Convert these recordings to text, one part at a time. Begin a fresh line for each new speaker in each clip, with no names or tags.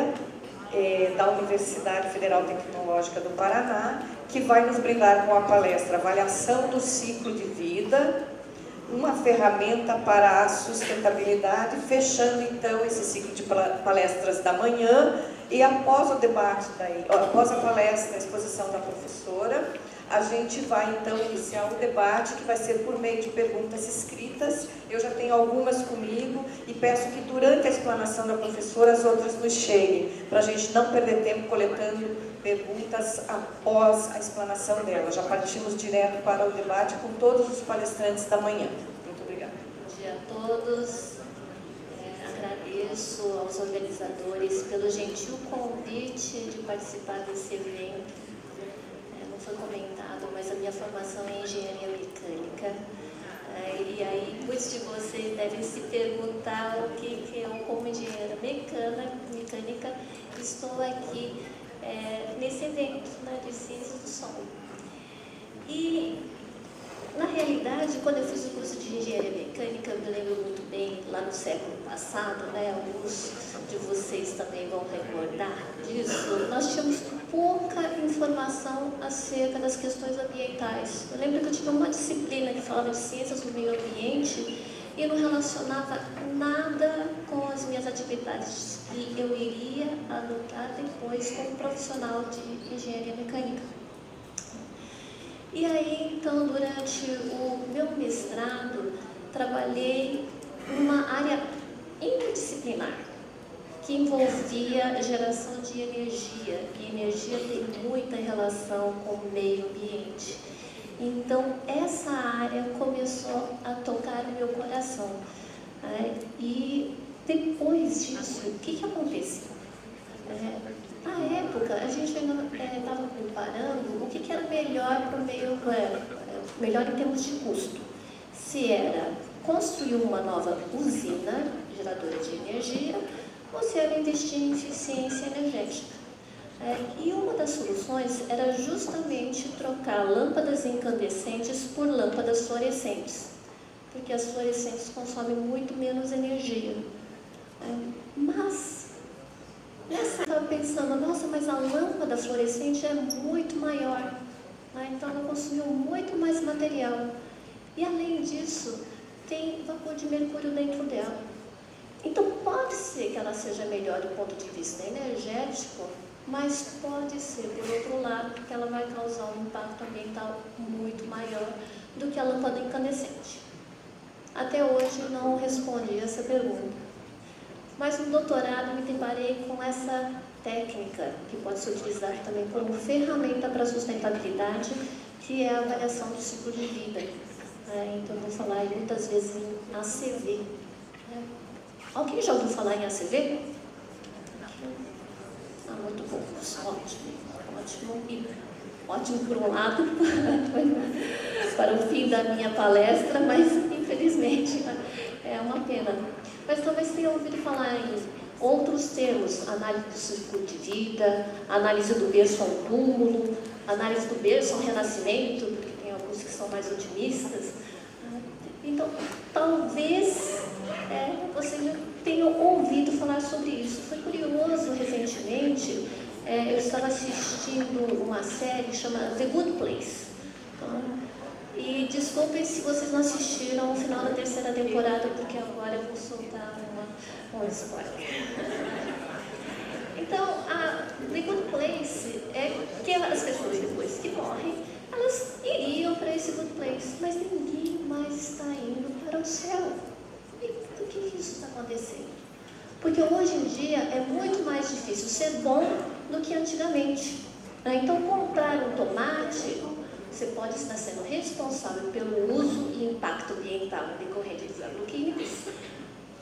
Maia, da Universidade Federal Tecnológica do Paraná, que vai nos brindar com a palestra Avaliação do Ciclo de Vida, uma ferramenta para a sustentabilidade, fechando então esse ciclo de palestras da manhã. E após o debate, após a palestra, a exposição da professora, a gente vai então iniciar o debate, que vai ser por meio de perguntas escritas. Eu já tenho algumas comigo e peço que durante a explanação da professora as outras nos cheguem, para a gente não perder tempo coletando perguntas após a explanação dela. Já partimos direto para o debate com todos os palestrantes da manhã. Muito obrigada.
Bom dia a todos. Agradeço aos organizadores pelo gentil convite de participar desse evento. Não foi comentado, mas a minha formação é em engenharia mecânica. E aí, muitos de vocês devem se perguntar o que eu, como engenheira mecânica, estou aqui nesse evento, né, de Ciências do Som. E, na realidade, quando eu fiz o curso de engenharia mecânica, eu me lembro muito bem, lá no século passado, né, alguns de vocês também vão recordar disso, nós tínhamos pouca informação acerca das questões ambientais. Eu lembro que eu tive uma disciplina que falava de ciências do meio ambiente e não relacionava nada com as minhas atividades que eu iria adotar depois como profissional de engenharia mecânica. E aí, então, durante o meu mestrado, trabalhei numa área interdisciplinar, que envolvia geração de energia, e energia tem muita relação com o meio ambiente. Então, essa área começou a tocar no meu coração. E depois disso, o que aconteceu? Na época, a gente ainda estava comparando o que era melhor para o meio, melhor em termos de custo. Se era construir uma nova usina geradora de energia, ou se era investir em eficiência energética. E uma das soluções era justamente trocar lâmpadas incandescentes por lâmpadas fluorescentes, porque as fluorescentes consomem muito menos energia. Mas eu estava pensando, nossa, mas a lâmpada fluorescente é muito maior, então ela consumiu muito mais material. E além disso, tem vapor de mercúrio dentro dela. Então pode ser que ela seja melhor do ponto de vista energético, mas pode ser, por outro lado, que ela vai causar um impacto ambiental muito maior do que a lâmpada incandescente. Até hoje não respondi essa pergunta. Mas no doutorado me deparei com essa técnica, que pode ser utilizada também como ferramenta para a sustentabilidade, que é a avaliação do ciclo de vida. Então eu vou falar muitas vezes em ACV. Alguém já ouviu falar em ACV? Muito bom, ótimo. Ótimo por um lado, para o fim da minha palestra, mas infelizmente é uma pena. Mas talvez tenha ouvido falar em outros termos: análise do ciclo de vida, análise do berço ao túmulo, análise do berço ao renascimento, porque tem alguns que são mais otimistas. Então, talvez vocês já tenham ouvido falar sobre isso. Foi curioso, recentemente, eu estava assistindo uma série que chama The Good Place. E desculpem se vocês não assistiram ao final da terceira temporada, porque agora eu vou soltar um spoiler. Então, a The Good Place é que as pessoas, depois que morrem, elas iriam para esse Good Place, mas ninguém mais está indo para o céu. E por que isso está acontecendo? Porque hoje em dia é muito mais difícil ser bom do que antigamente. Então, comprar um tomate, você pode estar sendo responsável pelo uso e impacto ambiental decorrente dos agroquímicos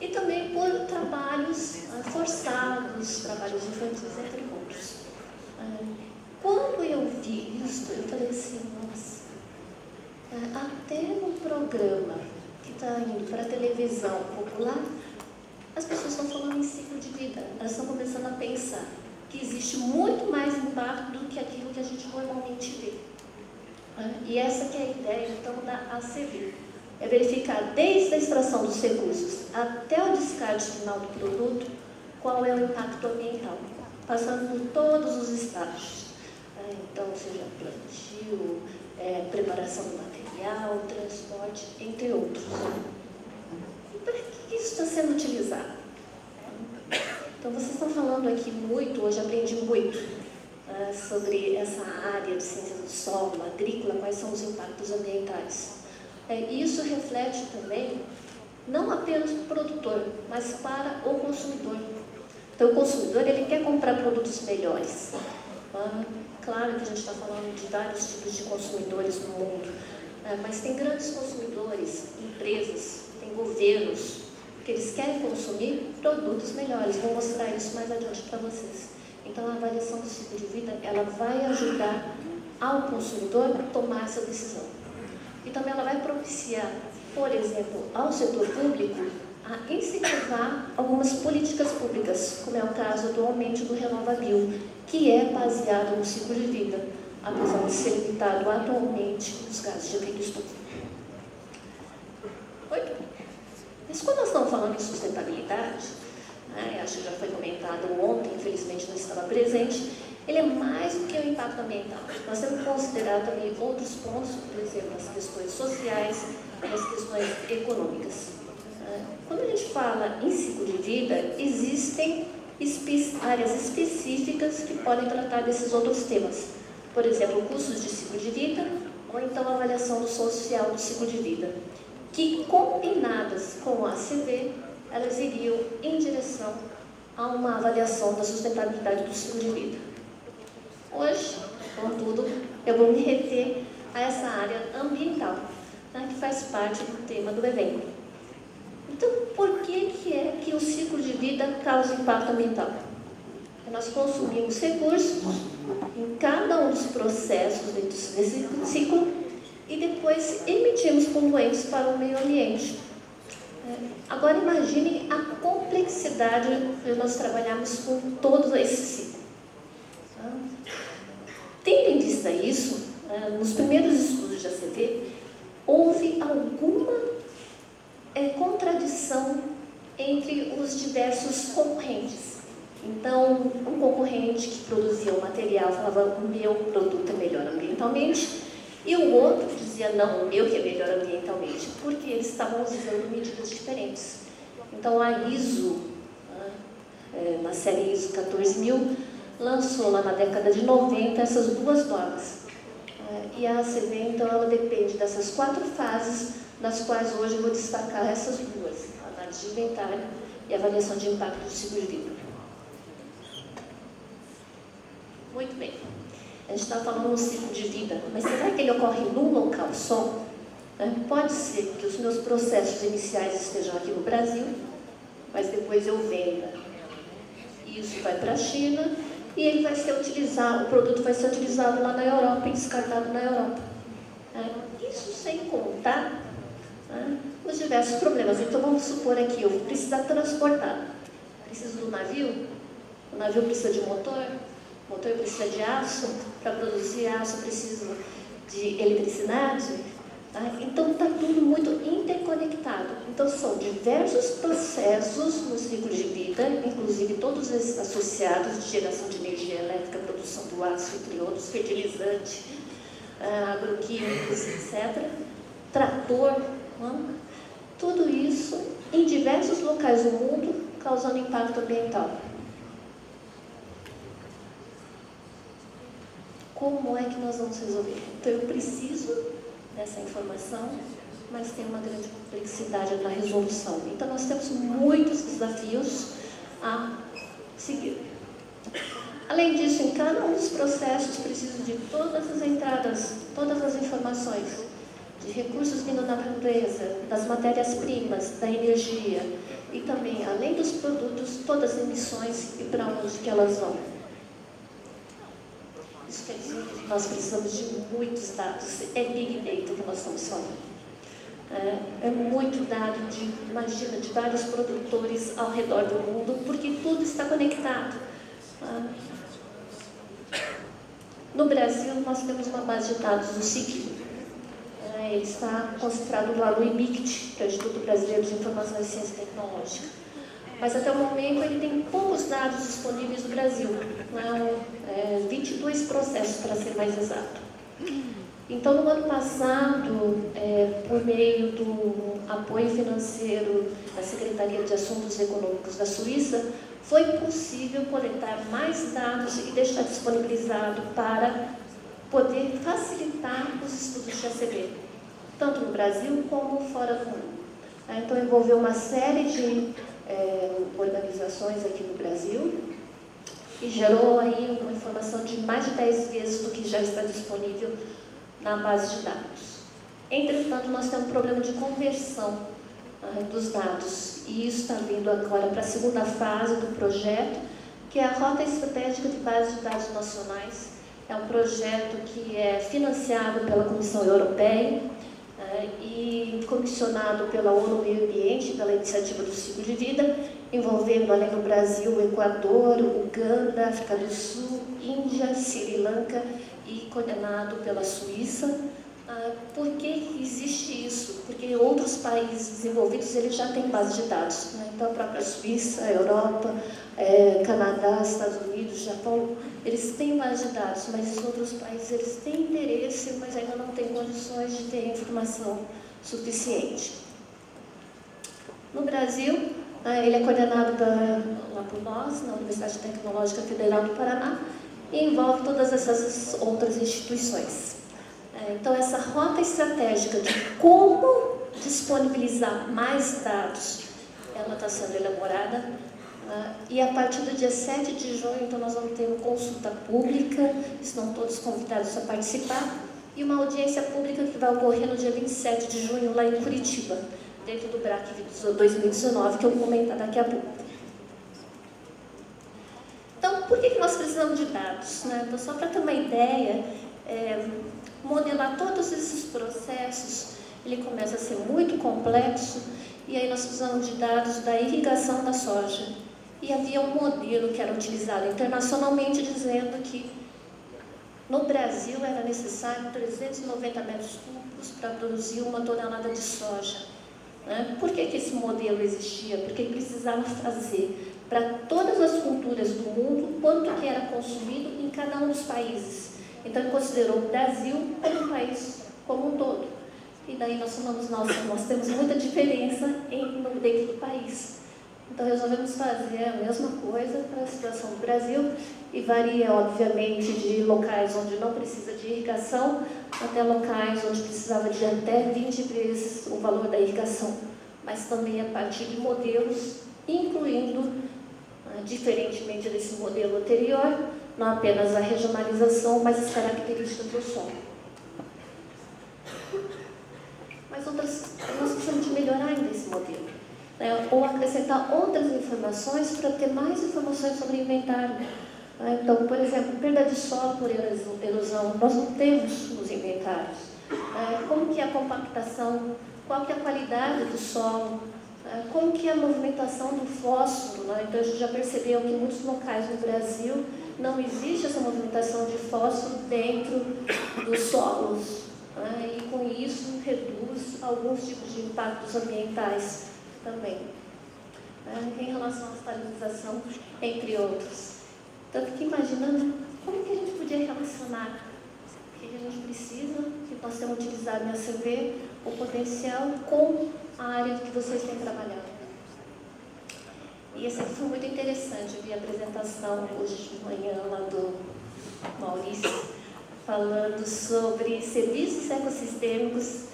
e também por trabalhos forçados, trabalhos infantis, entre outros. Quando eu vi isso, eu falei assim, nossa, até no programa que está indo para a televisão popular, as pessoas estão falando em ciclo de vida. Elas estão começando a pensar que existe muito mais impacto do que aquilo que a gente normalmente vê. E essa que é a ideia, então, da ACV. É verificar desde a extração dos recursos até o descarte final do produto, qual é o impacto ambiental. passando por todos os estágios. Então, seja plantio, preparação do material, transporte, entre outros. E para que isso está sendo utilizado? Então, vocês estão falando aqui muito, hoje aprendi muito sobre essa área de ciência do solo, agrícola, quais são os impactos ambientais. Isso reflete também, não apenas para o produtor, mas para o consumidor. Então, o consumidor ele quer comprar produtos melhores. Claro que a gente está falando de vários tipos de consumidores no mundo, mas tem grandes consumidores, empresas, tem governos, que eles querem consumir produtos melhores. Vou mostrar isso mais adiante para vocês. Então, a avaliação do ciclo de vida, ela vai ajudar ao consumidor a tomar essa decisão. E também ela vai propiciar, por exemplo, ao setor público, a incentivar algumas políticas públicas, como é o caso do aumento do RenovaBio, que é baseado no ciclo de vida, apesar de ser limitado atualmente nos gases de efeito estufa. Mas quando nós estamos falando em sustentabilidade, acho que já foi comentado ontem, infelizmente não estava presente, ele é mais do que o impacto ambiental. Nós temos que considerar também outros pontos, por exemplo, as questões sociais e as questões econômicas. Quando a gente fala em ciclo de vida, existem áreas específicas que podem tratar desses outros temas. Por exemplo, custos de ciclo de vida ou então a avaliação social do ciclo de vida, que combinadas com a ACV, elas iriam em direção a uma avaliação da sustentabilidade do ciclo de vida. Hoje, contudo, eu vou me reter a essa área ambiental, que faz parte do tema do evento. Então, por que é que o ciclo de vida causa impacto ambiental? Nós consumimos recursos em cada um dos processos dentro desse ciclo e depois emitimos poluentes para o meio ambiente. Agora, imagine a complexidade de nós trabalharmos com todo esse ciclo. Tendo em vista isso, nos primeiros estudos de ACV, houve alguma contradição entre os diversos concorrentes. Então, um concorrente que produzia um material falava: o meu produto é melhor ambientalmente, e o outro dizia: não, o meu que é melhor ambientalmente, porque eles estavam usando medidas diferentes. Então, a ISO, na série ISO 14000, lançou lá na década de 90 essas duas normas. E a ACV, então, ela depende dessas 4 fases, das quais hoje eu vou destacar essas duas: a análise de inventário e a avaliação de impacto do ciclo de vida. Muito bem. A gente está falando no ciclo de vida, mas será que ele ocorre num local só? Pode ser que os meus processos iniciais estejam aqui no Brasil, mas depois eu venda. Isso vai para a China e ele vai ser utilizado, o produto vai ser utilizado lá na Europa e descartado na Europa. Isso sem contar os diversos problemas. Então, vamos supor aqui, eu vou precisar transportar. Preciso do navio, o navio precisa de motor, o motor precisa de aço, para produzir aço preciso de eletricidade. Então, está tudo muito interconectado. Então, são diversos processos no ciclo de vida, inclusive todos esses associados de geração de energia elétrica, produção do aço, entre outros, fertilizante, agroquímicos, etc., trator, tudo isso em diversos locais do mundo, causando impacto ambiental. Como é que nós vamos resolver? Então, eu preciso dessa informação, mas tem uma grande complexidade na resolução. Então, nós temos muitos desafios a seguir. Além disso, em cada um dos processos, preciso de todas as entradas, todas as informações, de recursos vindo da natureza, das matérias-primas, da energia, e também, além dos produtos, todas as emissões e para onde que elas vão. Isso quer dizer que nós precisamos de muitos dados. É Big Data que nós estamos falando. É muito dado, imagina, de vários produtores ao redor do mundo, porque tudo está conectado. No Brasil, nós temos uma base de dados do SIC. Ele está concentrado lá no IBICT, que é o Instituto Brasileiro de Informação e Ciência Tecnológica.
mas até o momento ele tem poucos dados disponíveis no Brasil, 22 processos para ser mais exato. Então, no ano passado, por meio do apoio financeiro da Secretaria de Assuntos Econômicos da Suíça, foi possível coletar mais dados e deixar disponibilizado para poder facilitar os estudos de ACV, tanto no Brasil como fora do mundo. Então, envolveu uma série de organizações aqui no Brasil e gerou aí uma informação de mais de 10 vezes do que já está disponível na base de dados. Entretanto, nós temos um problema de conversão dos dados, e isso está vindo agora para a segunda fase do projeto, que é a Rota Estratégica de Bases de Dados Nacionais. É um projeto que é financiado pela Comissão Europeia e comissionado pela ONU Meio Ambiente, pela Iniciativa do Ciclo de Vida, envolvendo, além do Brasil, o Equador, Uganda, África do Sul, Índia, Sri Lanka e coordenado pela Suíça. Por que existe isso? Porque outros países desenvolvidos eles já têm base de dados. Então, a própria Suíça, a Europa, Canadá, Estados Unidos, Japão, eles têm base de dados, mas os outros países eles têm interesse, mas ainda não têm condições de ter informação suficiente. No Brasil, ele é coordenado lá por nós, na Universidade Tecnológica Federal do Paraná, e envolve todas essas outras instituições. Então, essa rota estratégica de como disponibilizar mais dados, ela está sendo elaborada, e a partir do dia 7 de junho, então, nós vamos ter uma consulta pública, estão todos convidados a participar, e uma audiência pública que vai ocorrer no dia 27 de junho, lá em Curitiba, dentro do BRAC 2019, que eu vou comentar daqui a pouco. Então, por que nós precisamos de dados? Então, só para ter uma ideia, modelar todos esses processos, ele começa a ser muito complexo, e aí nós precisamos de dados da irrigação da soja. E havia um modelo que era utilizado internacionalmente, dizendo que no Brasil era necessário 390 metros cúbicos para produzir 1 tonelada de soja. Por que esse modelo existia? Porque precisava fazer para todas as culturas do mundo quanto que era consumido em cada um dos países. Então, ele considerou o Brasil como um país como um todo. E daí nós falamos, nossa, nós temos muita diferença dentro do país. Então, resolvemos fazer a mesma coisa para a situação do Brasil, e varia, obviamente, de locais onde não precisa de irrigação, até locais onde precisava de até 20 vezes o valor da irrigação. Mas também a partir de modelos, incluindo, diferentemente desse modelo anterior, não apenas a regionalização, mas as características do solo. Mas nós precisamos de melhorar ainda esse modelo, ou acrescentar outras informações para ter mais informações sobre o inventário. Então, por exemplo, perda de solo por erosão, nós não temos nos inventários. Como que é a compactação, qual que é a qualidade do solo, como que é a movimentação do fósforo. Então, a gente já percebeu que em muitos locais no Brasil não existe essa movimentação de fósforo dentro dos solos, e com isso reduz alguns tipos de impactos ambientais também, em relação à estabilização, entre outros. Então, eu fiquei imaginando como que a gente podia relacionar o que a gente precisa, que nós temos utilizado em ACV, o potencial com a área que vocês têm trabalhado. E esse aqui foi muito interessante. Eu vi a apresentação hoje de manhã lá do Maurício, falando sobre serviços ecossistêmicos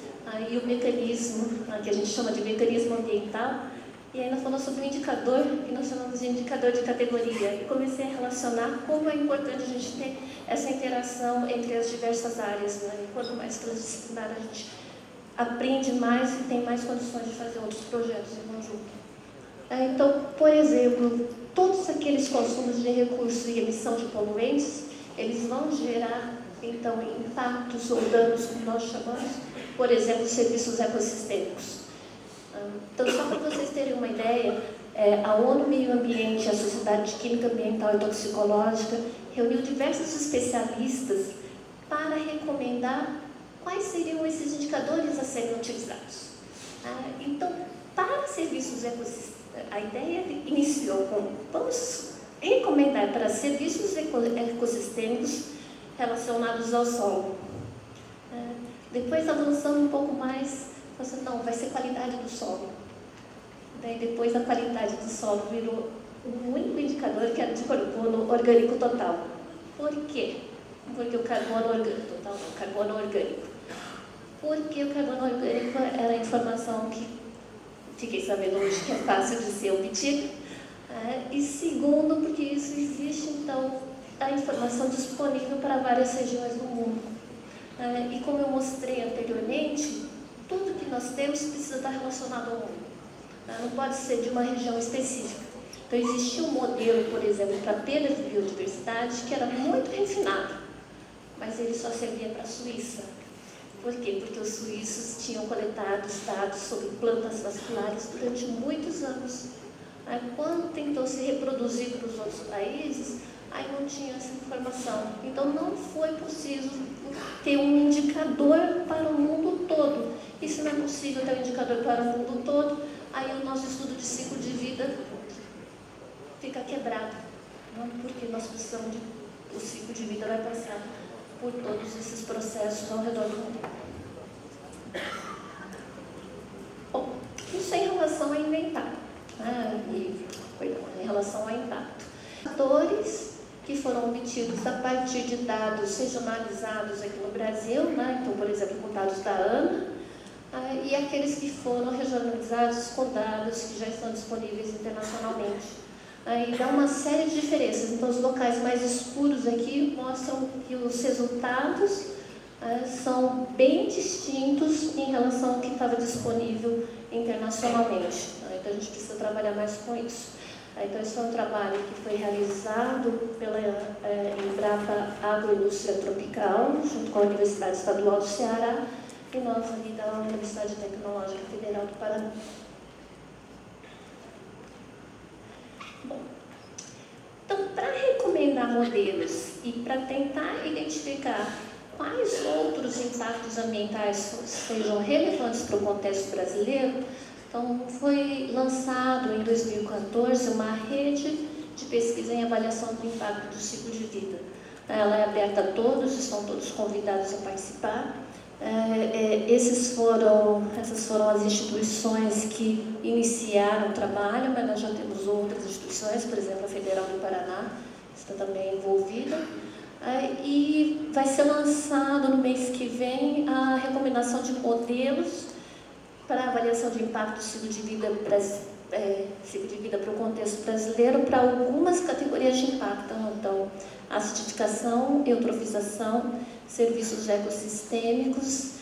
e o mecanismo, que a gente chama de mecanismo ambiental. E ainda falou sobre o indicador, que nós chamamos de indicador de categoria. E comecei a relacionar como é importante a gente ter essa interação entre as diversas áreas. E quanto mais transdisciplinar a gente aprende mais e tem mais condições de fazer outros projetos em conjunto. Então, por exemplo, todos aqueles consumos de recursos e emissão de poluentes, eles vão gerar, então, impactos ou danos, como nós chamamos, por exemplo, serviços ecossistêmicos. Então, só para vocês terem uma ideia, a ONU Meio Ambiente, a Sociedade de Química Ambiental e Toxicológica, reuniu diversos especialistas para recomendar quais seriam esses indicadores a serem utilizados. Então, para serviços a ideia iniciou com vamos recomendar para serviços ecossistêmicos relacionados ao solo. Depois avançando um pouco mais, assim, não, vai ser qualidade do solo. Daí depois a qualidade do solo virou um único indicador que era de carbono orgânico total. Por quê? Porque o carbono orgânico total não, carbono orgânico. Porque o carbono orgânico era a informação que fiquei sabendo hoje que é fácil de ser obtida. E segundo, porque isso existe, então, a informação disponível para várias regiões do mundo. E como eu mostrei anteriormente, tudo que nós temos precisa estar relacionado ao mundo. Não pode ser de uma região específica. Então, existia um modelo, por exemplo, para perda de biodiversidade, que era muito refinado, mas ele só servia para a Suíça. Por quê? Porque os suíços tinham coletado dados sobre plantas vasculares durante muitos anos. Aí, quando tentou se reproduzir para os outros países, aí não tinha essa informação. Então, não foi possível ter um indicador para o mundo todo. E se não é possível ter um indicador para o mundo todo, aí o nosso estudo de ciclo de vida fica quebrado. Não? Porque nós precisamos o ciclo de vida vai passar por todos esses processos ao redor do mundo. Bom, isso é em relação a inventário. Em relação ao impacto. Fatores que foram obtidos a partir de dados regionalizados aqui no Brasil, então, por exemplo, com dados da ANA, e aqueles que foram regionalizados com dados que já estão disponíveis internacionalmente. E dá uma série de diferenças. Então, os locais mais escuros aqui mostram que os resultados são bem distintos em relação ao que estava disponível internacionalmente. Então, a gente precisa trabalhar mais com isso. Então, esse foi um trabalho que foi realizado pela Embrapa Agroindústria Tropical, junto com a Universidade Estadual do Ceará, e nós ali da Universidade Tecnológica Federal do Paraná. Bom, então, para recomendar modelos e para tentar identificar quais outros impactos ambientais sejam relevantes para o contexto brasileiro, então foi lançado em 2014 uma rede de pesquisa em avaliação do impacto do ciclo de vida. Ela é aberta a todos, estão todos convidados a participar. Essas foram as instituições que iniciaram o trabalho, mas nós já temos outras instituições, por exemplo, a Federal do Paraná está também envolvida. E vai ser lançado no mês que vem a recomendação de modelos para avaliação de impacto do ciclo de vida para o contexto brasileiro, para algumas categorias de impacto. Então, acidificação, eutrofização, serviços ecossistêmicos,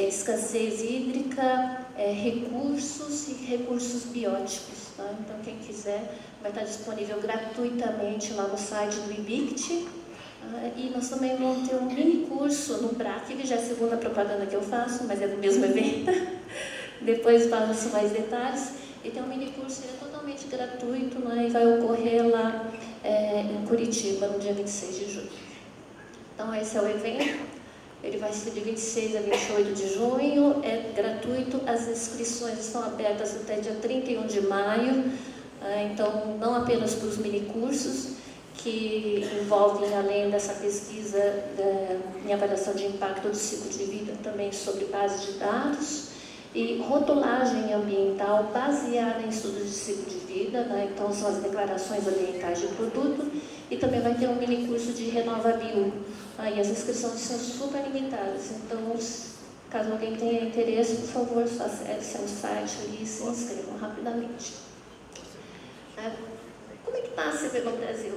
escassez hídrica, recursos e recursos bióticos. Tá? Então, quem quiser, vai estar disponível gratuitamente lá no site do IBICT. E nós também vamos ter um mini curso no BRAC, que já é a segunda propaganda que eu faço, mas é do mesmo evento. Depois passo mais detalhes. E tem um mini curso, ele é totalmente gratuito, e vai ocorrer lá em Curitiba, no dia 26 de junho. Então, esse é o evento. Ele vai ser de 26 a 28 de junho, é gratuito. As inscrições estão abertas até dia 31 de maio. Então, não apenas para os mini cursos, que envolvem, além dessa pesquisa em avaliação de impacto do ciclo de vida, também sobre base de dados, e rotulagem ambiental baseada em estudos de ciclo de vida, então são as declarações ambientais de produto, e também vai ter um mini curso de RenovaBio, e as inscrições são super limitadas, então caso alguém tenha interesse, por favor, só acesse ao site ali e se inscrevam rapidamente. Como é que está a CV no Brasil?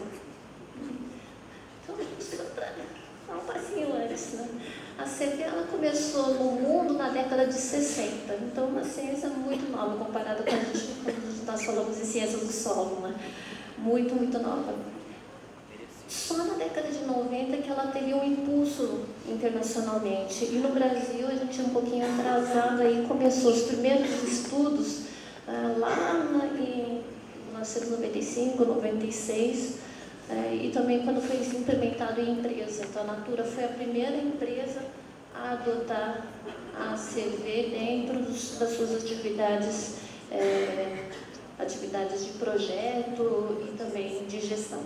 Então, para dar um passinho antes, A CV ela começou no mundo na década de 60, então uma ciência muito nova comparada com a gente quando nós falamos em ciências do solo, muito, muito nova. Só na década de 90 que ela teve um impulso internacionalmente, e no Brasil a gente é um pouquinho atrasado, aí começou os primeiros estudos lá em 1995, 96, e também quando foi implementado em empresa. Então, a Natura foi a primeira empresa a adotar a CV dentro das suas atividades atividades de projeto e também de gestão.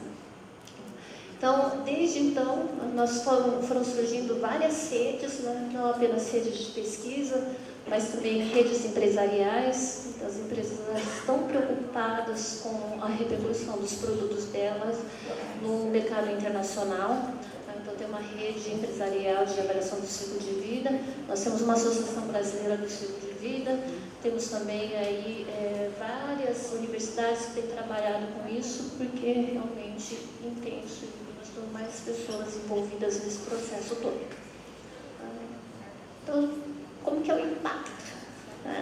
Então, desde então, nós foram surgindo várias redes, né? Não apenas redes de pesquisa, mas também redes empresariais. Então, as empresas estão preocupadas com a repercussão dos produtos delas no mercado internacional. Então, tem uma rede empresarial de avaliação do ciclo de vida. Nós temos uma Associação Brasileira do Ciclo de Vida. Temos também aí várias universidades que têm trabalhado com isso, porque é realmente intenso. Nós temos mais pessoas envolvidas nesse processo todo. Então, como que é o impacto?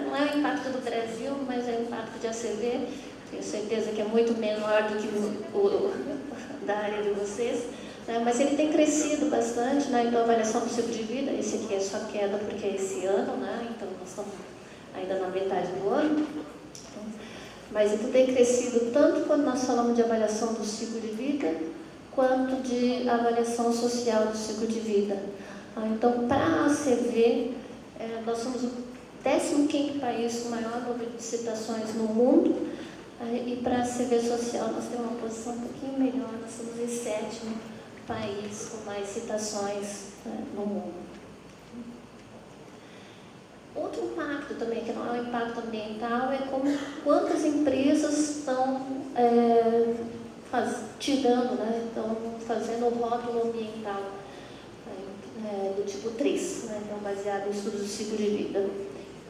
Não é o impacto do Brasil, mas é o impacto de ACV. Tenho certeza que é muito menor do que o da área de vocês, né? Mas ele tem crescido bastante, né? Então, a avaliação do ciclo de vida, esse aqui é só queda porque é esse ano, né? Então, nós estamos ainda na metade do ano. Mas ele tem crescido tanto quando nós falamos de avaliação do ciclo de vida, quanto de avaliação social do ciclo de vida. Então, para a ACV, nós somos o 15º país com maior número de citações no mundo, e para a ACV social nós temos uma posição um pouquinho melhor, nós somos o 7º país com mais citações, né, no mundo. Outro impacto também, que não é um impacto ambiental, é como quantas empresas estão tirando, né, estão fazendo o rótulo ambiental do tipo 3, né, então baseado em estudos de ciclo de vida.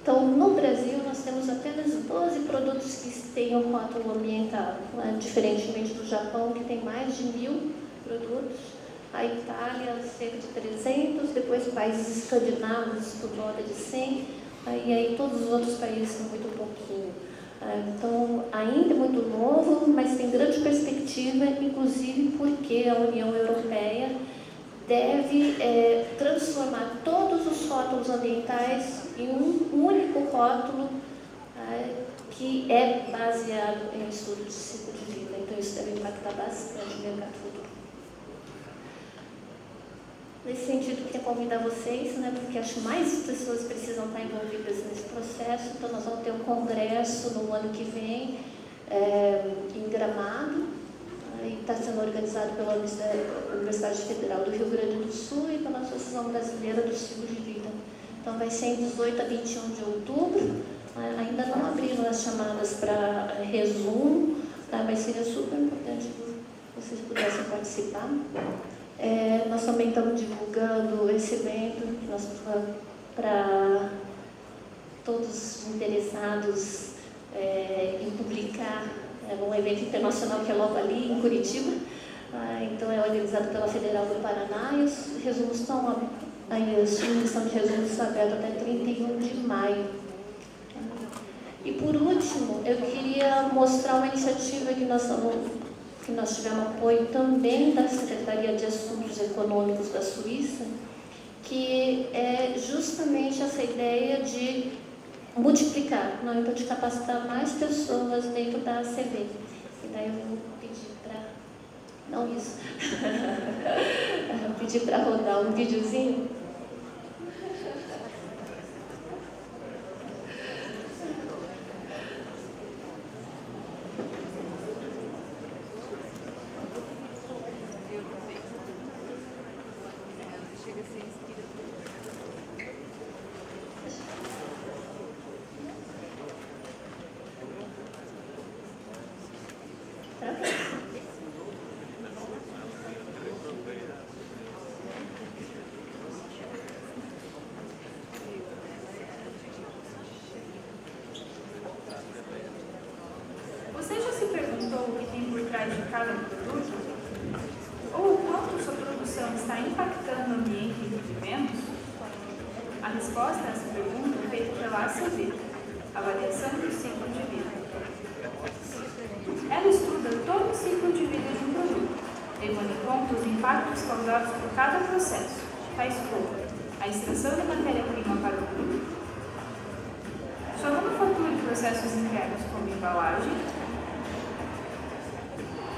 Então, no Brasil, nós temos apenas 12 produtos que têm o rótulo ambiental, né, diferentemente do Japão, que tem mais de 1.000 produtos, a Itália, cerca de 300, depois países escandinavos, por volta de 100, e aí todos os outros países são muito pouquinho. Então, ainda é muito novo, mas tem grande perspectiva, inclusive porque a União Europeia deve transformar todos os rótulos ambientais em um único rótulo que é baseado em estudo de ciclo de vida. Então, isso deve impactar bastante o mercado futuro. Nesse sentido, queria convidar vocês, né, porque acho que mais pessoas precisam estar envolvidas nesse processo. Então, nós vamos ter um congresso no ano que vem, em Gramado, e está sendo organizado pela Universidade Federal do Rio Grande do Sul e pela Associação Brasileira do Ciclo de Vida. Então, vai ser em 18 a 21 de outubro. Ainda não abriram as chamadas para resumo, tá? Mas seria super importante que vocês pudessem participar. Nós também estamos divulgando esse evento para todos os interessados em publicar. É um evento internacional que é logo ali, em Curitiba. Então, é organizado pela Federal do Paraná e os resumos estão, a submissão de resumos está aberta até 31 de maio. E, por último, eu queria mostrar uma iniciativa que nós tivemos apoio também da Secretaria de Assuntos Econômicos da Suíça, que é justamente essa ideia de multiplicar, não, então de capacitar mais pessoas dentro da ACV. E daí eu vou pedir para... Não isso. Pedir para rodar um videozinho.
Você já se perguntou o que tem por trás de cada produto? Ou o quanto sua produção está impactando o ambiente em que vivemos? A resposta a essa pergunta é feita pela ACV, Avaliação do Ciclo de Vida. Ela estuda todo o ciclo de vida de um produto, levando em conta os impactos causados por cada processo, tais como a extração da matéria-prima para o produto, sua manufatura de processos internos como embalagem,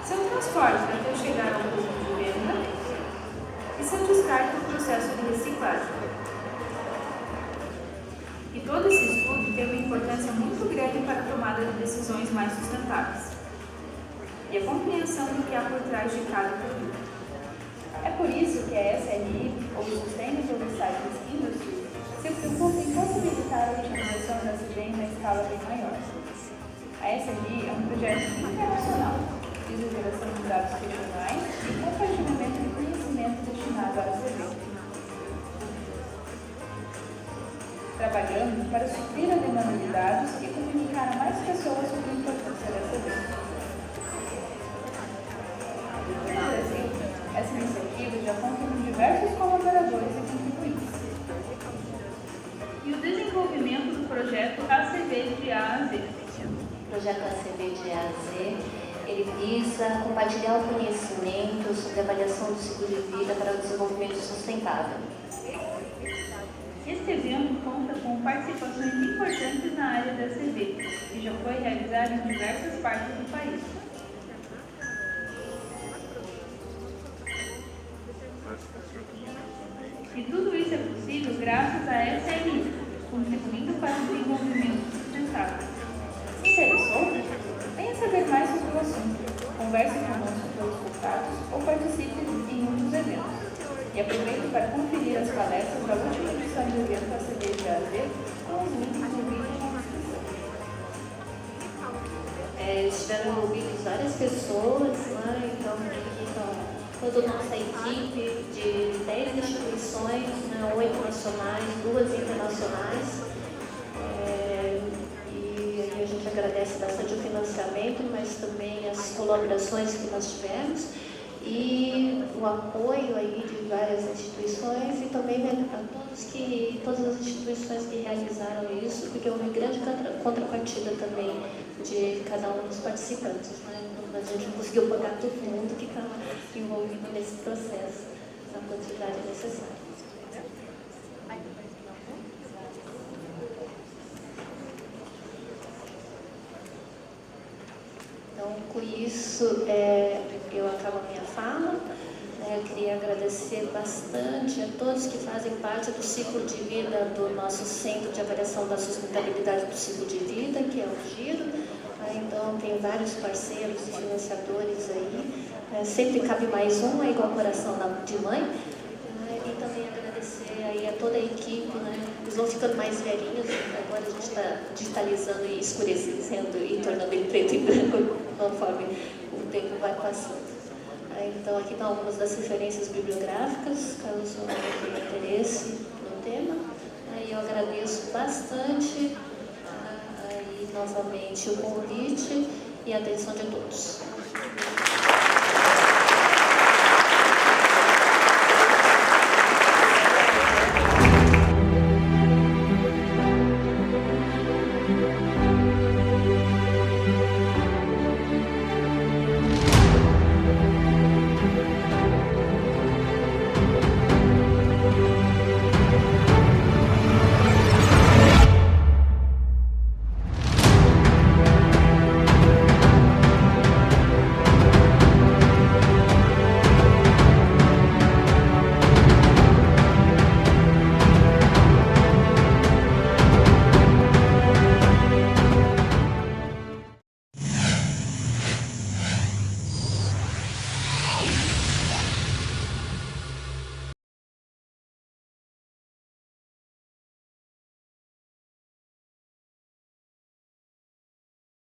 seu transporte até chegar ao ponto de venda e seu descarte no processo de reciclagem. E todo esse estudo tem uma importância muito grande para a tomada de decisões mais sustentáveis e a compreensão do que há por trás de cada produto. É por isso que a SLI, ou Sustainable Recycling Industry, se preocupa em possibilitar a utilização da CB em uma escala bem maior. A SLI é um projeto internacional, visa a geração de dados regionais e compartilhamento de conhecimento destinado à CB. Trabalhando para suprir a demanda de dados e comunicar a mais pessoas sobre a importância da CB. No Brasil, essa iniciativa já conta com diversos colaboradores e contribuintes. E o desenvolvimento do projeto ACV de A a Z.
O projeto ACV de A a Z, ele visa compartilhar o conhecimento sobre a avaliação do ciclo de vida para o desenvolvimento sustentável.
Este evento conta com participações importantes na área da ACV, que já foi realizado em diversas partes do país. E tudo isso é possível graças à SLI, contribuindo para o desenvolvimento sustentável. Se interessou? Venha saber mais sobre o assunto, converse conosco pelos contatos ou participe em um dos eventos. E aproveite para conferir as palestras da última edição do evento ACV de A a Z com os links no vídeo de inscrição.
Estiveram envolvidas várias pessoas, né? Então aqui toda a nossa equipe de 10 instituições, né? 8 nacionais, 2 internacionais. E aí a gente agradece bastante o financiamento, mas também as colaborações que nós tivemos e o apoio aí de várias instituições e também, né, a todas as instituições que realizaram isso, porque houve grande contrapartida também de cada um dos participantes, né? A gente não conseguiu pagar todo mundo que está envolvido nesse processo, na quantidade necessária. Então, com isso, eu acabo a minha fala. Eu queria agradecer bastante a todos que fazem parte do ciclo de vida do nosso Centro de Avaliação da Sustentabilidade do Ciclo de Vida, que é o GIRO. Então, tem vários parceiros e financiadores aí. Sempre cabe mais um, é igual coração de mãe. E também agradecer aí a toda a equipe, né? Eles vão ficando mais velhinhos, agora a gente está digitalizando e escurecendo e tornando ele preto e branco conforme o tempo vai passando. Então, aqui estão algumas das referências bibliográficas, caso tenha interesse no tema. Eu agradeço bastante novamente o convite e a atenção de todos.